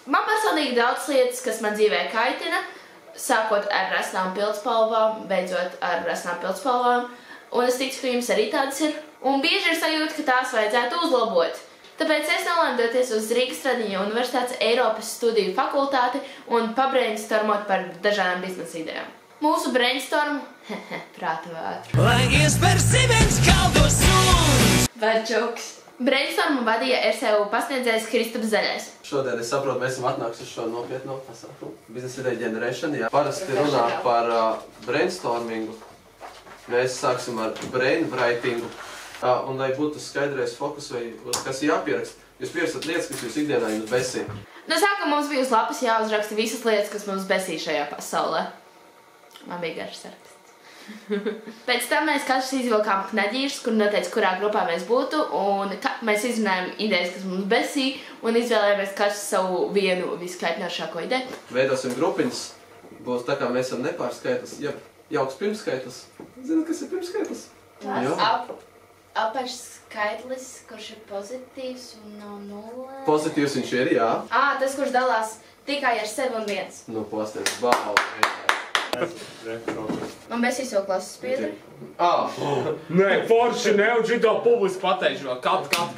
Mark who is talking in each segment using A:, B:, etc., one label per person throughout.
A: Man personīgi daudz lietas, kas man dzīvē kaitina, sākot ar resnām pildspalvām, beidzot ar resnām pildspalvām, un es ticu, ka jums arī tādas ir. Un bieži ir sajūta, ka tās vajadzētu uzlabot. Tāpēc es nolēmu doties uz Rīgas Tradiņu Universitātes Eiropas studiju fakultāti un pabrainstormot par dažādām biznesa idejām. Mūsu brainstormu, prāta vētru. Lai iesper Siemens kaldos un... Bad jokes. Brainstormu vadīja RSU pasniedzējs Kristaps Zaļais.
B: Šodien es saprotu, mēs esam atnākuši uz šo nopietno pasākumu. Biznesa ideja ģenerēšana, jā. Parasti runā par brainstormingu. Mēs sāksim ar brainwritingu. Un lai būtu skaidrais fokus vai kas jāpierakst, jūs pierakstat lietas, kas jūs ikdienā jums besī.
A: No sākuma mums bija uz lapas jāuzraksta visas lietas, kas mums besī šajā pasaulē. Man bija garš saraksts. Pēc tam mēs katrs izvilkām knaģīšus, kur noteica, kurā grupā mēs būtu, un mēs izrunājām idejas, kas mums besī, un izvēlējāmies katrs savu vienu viskaitinošāko ideju.
B: Veidosim grupiņas, būs tā kā mēs esam nepārskaitlis, jauks pirmskaitlis. Zinu, kas ir pirmskaitlis?
A: Apakšskaitlis, kurš ir pozitīvs un nav nulle.
B: Pozitīvs viņš ir, jā.
A: Tas, kurš dalās tikai ar sevi un viens.
B: Nu, posties, bau.
A: Man besīs jau klases biedri.
C: Nē, forši ne, un šito publiski pateikšu vēl.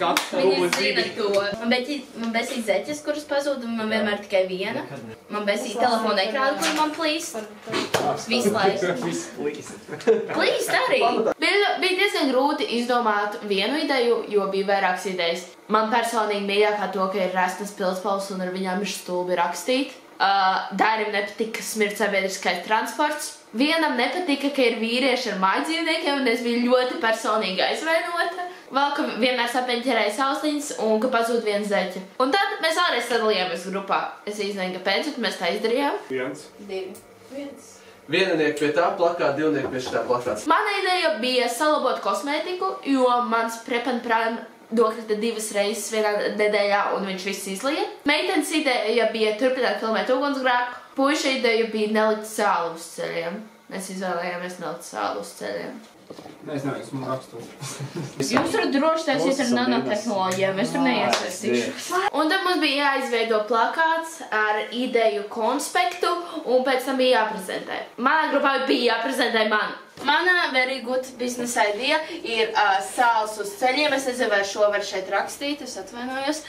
C: Kat.
A: Viņi zina to. Man besīs zeķes, kuras pazūd, un man vienmēr tikai viena. Man besīs telefona ekrāna, kur man plīst. Viss plīst. Plīst arī. Bija diezgan grūti izdomāt vienu ideju, jo bija vairākas idejas. Man personīgi mīļākā to, ka ir resnas pildspalvas un ar viņām ir stulbi rakstīt. Dārim nepatika, ka smird sabiedriskais transports. Vienam nepatika, ka ir vīrieši ar mājdzīvniekiem, un es biju ļoti personīgi aizvainota. Vēl, ka vienmēr sapeņķerēja sausliņas un ka pazūd viens zeķa. Un tad mēs vēlreiz sadalījāmies grupā. Es īstenīgi, kāpēc, bet mēs tā izdarījām.
C: 1.
A: 2. 1.
B: Vieninieki pie tā plakāta, divnieki pie šitā plakāta.
A: Mana ideja bija salabot kosmētiku, jo mans Prep & Prime dokrita 2 reizes vienā nedēļā, un viņš viss izlija. Meitenes ideja bija turpināt filmēt ugunsgrēku. Puiša ideja bija nelikt sāli uz ceļiem. Mēs izvēlējāmies nelikt sāli uz ceļiem.
C: Es neesmu rakstu.
A: Jūs varat droši taisīt ar nanotehnoloģijām, es tur neiesaistīšu. Un tad mums bija jāizveido plakāts ar ideju konspektu, un pēc tam bija jāprezentē. Manā grupā bija jāprezentē man. Mana very good business idea ir sāls uz ceļiem. Es nezinu, vai šo var šeit rakstīt, es atvainojos.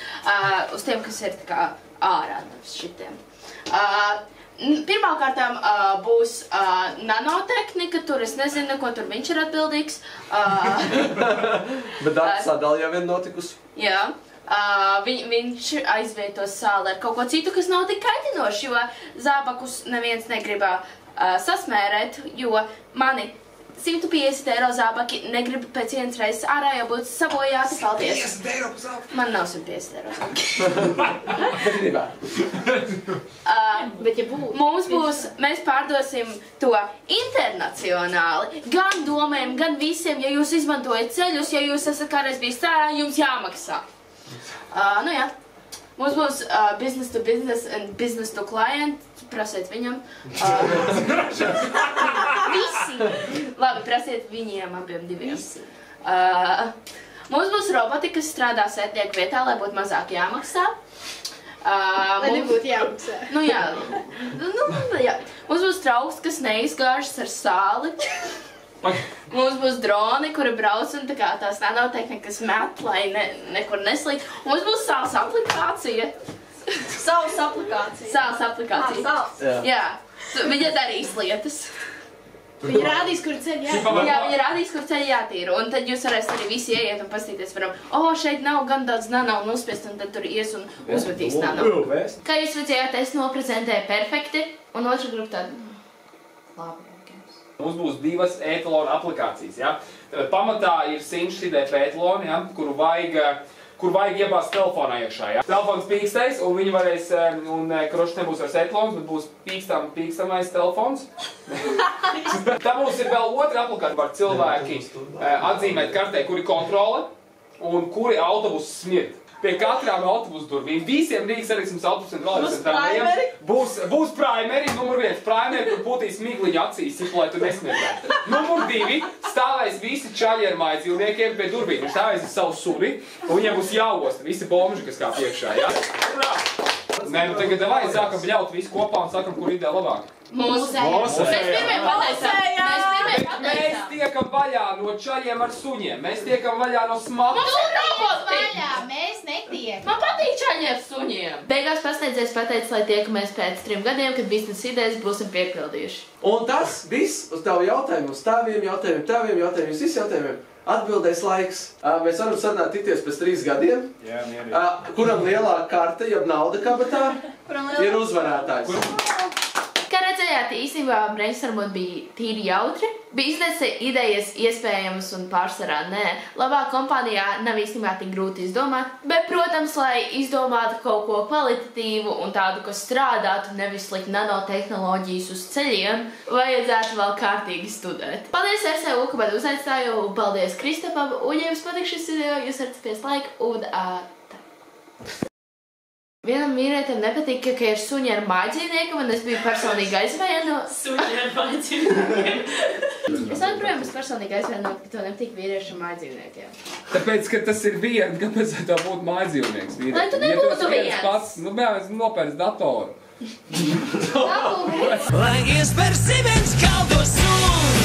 A: Uz tiem, kas ir tā kā ārā no šitiem. Pirmkārtām būs nanotehnika, tur es nezinu, ko tur viņš ir atbildīgs.
B: Bet darbs sadali jau vien notikusi.
A: Jā. Viņš aizvietos sāli ar kaut ko citu, kas nav tik kaitinoši, jo zābakus neviens negribā sasmērēt, jo mani 150 eiro zābaki negribu pēc vienas reizes ārā jau būt sabojāti. Paldies!
C: 150 eiro par zābaki!
A: Man nav 150 eiro zābaki. Bet ja mums būs, mēs pārdosim to internacionāli, gan domēm, gan visiem, ja jūs izmantojat ceļus, ja jūs esat kādreiz bijis strādā, jums jāmaksā. Nu jā. Mums būs business to business and business to client. Prasiet viņam. Visi! Labi, prasiet viņiem abiem diviem. Mums būs roboti, kas strādā sētnieku vietā, lai būtu mazāk jāmaksā.
D: Lai nebūtu jāmaksā.
A: Nu jā. Mums būs trauks, kas neizgāžas ar sāli. Mums būs droni, kuri brauc un tās nanotehnikas met, lai nekur neslīd. Mums būs sāls aplikācija.
D: Savas aplikācija.
A: Sāls aplikācija.
D: Sāls.
A: Jā. Viņa darīs lietas.
D: Viņa rādīs, kur ceļi jātīra.
A: Jā, viņa rādīs, kur ceļi jātīra. Un tad jūs varēsiet arī visi ieiet un pastīties varam, šeit nav gan daudz nano un uzspiest, un tad tur ies un uzmetīs nano. Kā jūs redzējāt, es noprezentēju perfekti, un otra grupa tāda labi.
C: Mums būs 2 etalona aplikācijas, ja? Pamatā ir Sinch CDP etaloni, ja? Kur vajag iebāzt telefonā iekšā, ja? Telefons pīkstēs, un viņi varēs, un krošs nebūs vairs etalons, bet būs pīkstamais telefons. Tā mums ir vēl otra aplikācija, var cilvēki atzīmēt kartē, kuri kontrole un kuri autobusu smird. Pie katrām autobusu durvīm, visiem Rīgas Satiksmes autobusiem būs primeri, numur 1 primeri, kur pūtīs migliņu acīs, lai tu nesmirdētu. Numur 2 stāvēs visi čaļi ar mājdzīvniekiem pie durvīm. Viņš stāvēs ar savu suni, un viņiem būs jāosta visi bomži, kas kā piekšā. Ja? Nē, nu tagad vai sākam bļaut visu kopā un sākam, kur ideja labāk.
A: Mūsējā. Mēs pirmie pateicām.
C: Mēs tiekam vaļā no čaļiem ar suņiem. Mēs tiekam vaļā no smagas.
D: Mēs netiekam.
A: Man patīk čaļi ar suņiem. Beigās pasniedzējs pateica, lai tiekamies pēc 3 gadiem, kad biznesa idejas būsim piepildījuši.
B: Un tas viss uz tavu jautājumu, uz taviem jautājumiem, uz visu jautājumiem atbildēs laiks. Mēs varam sarunāt tikties pēc 3 gadiem, kuram lielāka karte, jeb nauda kabatā, ir uzvarētājs.
A: Kā redzējāt, īstenībā brainstormot bija tīri jautri. Biznesa idejas iespējams un pārsvarā nē. Labā kompānijā nav īstenībā tik grūti izdomāt, bet, protams, lai izdomātu kaut ko kvalitatīvu un tādu, kas strādātu, nevis likt nanotehnoloģijas uz ceļiem, vajadzētu vēl kārtīgi studēt. Paldies RSU, ka mani uzaicināju, paldies Kristapam, un ja jums patīk šis video, jūs varat spiest laiku un Vienam vīrietim nepatika, ka ir suņi ar mājdzīvniekiem, un es biju personīgi aizvaino. Suņi ar mājdzīvniekiem. Es atbrīvojam, es personīgi aizvaino, ka tev nepatīk vīrieši ar mājdzīvniekiem.
C: Tāpēc, ka tas ir viens, kāpēc tā būtu mājdzīvnieks vīrietim.
A: Lai tu nebūtu viens.
C: Pats, nu, mēs nopērts datoru.
E: Lai iespēr 7 kaldos un